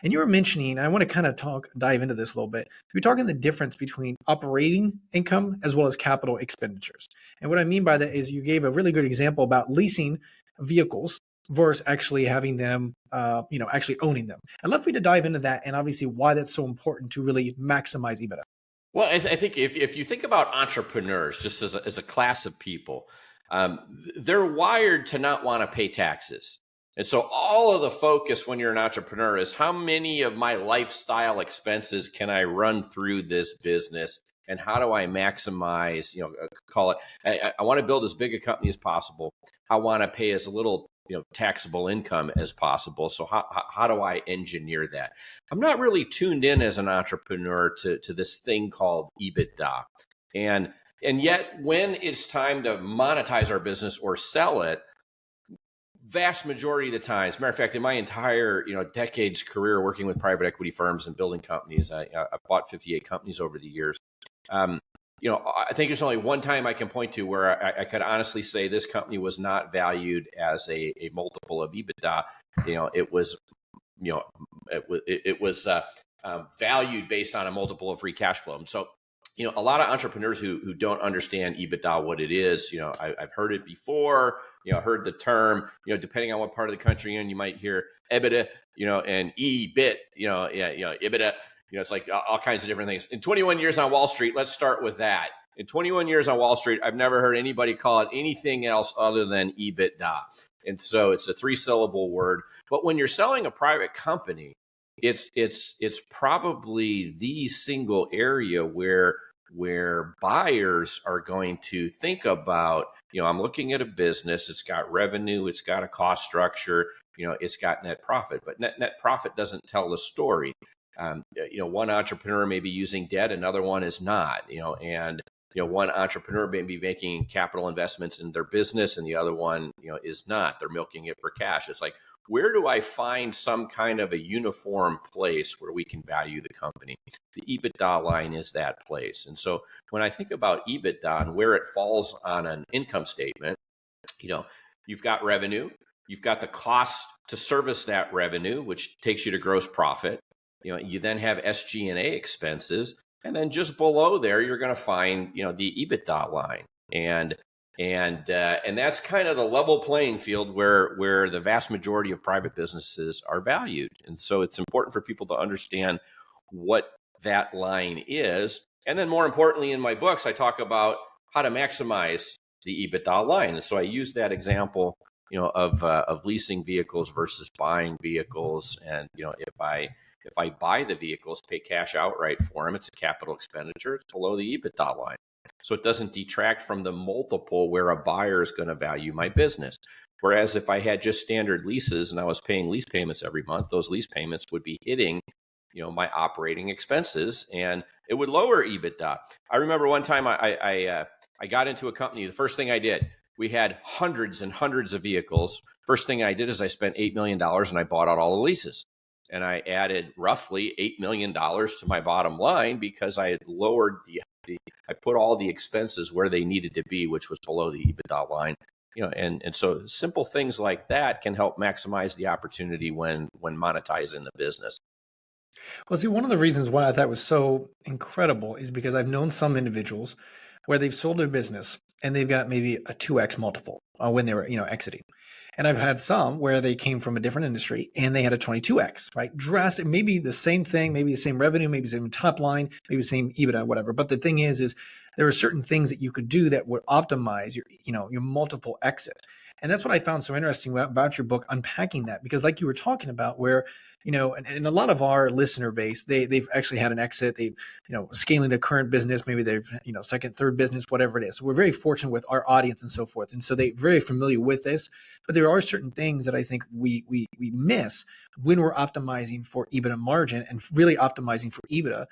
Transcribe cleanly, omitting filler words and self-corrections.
And you were mentioning, I want to kind of dive into this a little bit. You're talking the difference between operating income as well as capital expenditures. And what I mean by that is you gave a really good example about leasing vehicles versus actually having them, actually owning them. I'd love for you to dive into that and obviously why that's so important to really maximize EBITDA. Well, I think if you think about entrepreneurs just as a class of people, they're wired to not want to pay taxes. And so all of the focus when you're an entrepreneur is how many of my lifestyle expenses can I run through this business, and how do I maximize, call it, I want to build as big a company as possible. I want to pay as little taxable income as possible. So how do I engineer that? I'm not really tuned in as an entrepreneur to this thing called EBITDA. And yet when it's time to monetize our business or sell it, vast majority of the time, as a matter of fact, in my entire decades career working with private equity firms and building companies, I've bought 58 companies over the years. I think there's only one time I can point to where I could honestly say this company was not valued as a multiple of EBITDA. It was valued based on a multiple of free cash flow. And so, a lot of entrepreneurs who don't understand EBITDA, what it is, I've heard it before, heard the term, depending on what part of the country you're in, you might hear EBITDA, and EBIT, EBITDA, it's like all kinds of different things. In 21 years on Wall Street, let's start with that. In 21 years on Wall Street, I've never heard anybody call it anything else other than EBITDA. And so it's a 3-syllable word. But when you're selling a private company, it's probably the single area where buyers are going to think about, I'm looking at a business, it's got revenue, it's got a cost structure, it's got net profit, but net profit doesn't tell the story. One entrepreneur may be using debt, another one is not, and one entrepreneur may be making capital investments in their business and the other one, is not. They're milking it for cash. It's like, where do I find some kind of a uniform place where we can value the company? The EBITDA line is that place. And so when I think about EBITDA and where it falls on an income statement, you've got revenue, you've got the cost to service that revenue, which takes you to gross profit. You then have SG&A expenses, and then just below there, you're going to find, the EBITDA line. And that's kind of the level playing field where the vast majority of private businesses are valued. And so it's important for people to understand what that line is. And then more importantly, in my books, I talk about how to maximize the EBITDA line. And so I use that example, of leasing vehicles versus buying vehicles. And, if I buy the vehicles, pay cash outright for them, it's a capital expenditure, it's below the EBITDA line. So it doesn't detract from the multiple where a buyer is going to value my business. Whereas if I had just standard leases and I was paying lease payments every month, those lease payments would be hitting, my operating expenses, and it would lower EBITDA. I remember one time I got into a company. The first thing I did, we had hundreds and hundreds of vehicles. First thing I did is I spent $8 million and I bought out all the leases. And I added roughly $8 million to my bottom line because I had lowered I put all the expenses where they needed to be, which was below the EBITDA line. And so simple things like that can help maximize the opportunity when monetizing the business. Well, see, one of the reasons why I thought was so incredible is because I've known some individuals where they've sold their business and they've got maybe a 2x multiple when they were, exiting. And I've had some where they came from a different industry and they had a 22x, right? Drastic, maybe the same thing, maybe the same revenue, maybe the same top line, maybe the same EBITDA, whatever. But the thing is there are certain things that you could do that would optimize your multiple exit. And that's what I found so interesting about your book, unpacking that, because like you were talking about where, and a lot of our listener base, they've actually had an exit, they've, scaling the current business, maybe they've, second, third business, whatever it is. So we're very fortunate with our audience and so forth. And so they're very familiar with this, but there are certain things that I think we miss when we're optimizing for EBITDA margin and really optimizing for EBITDA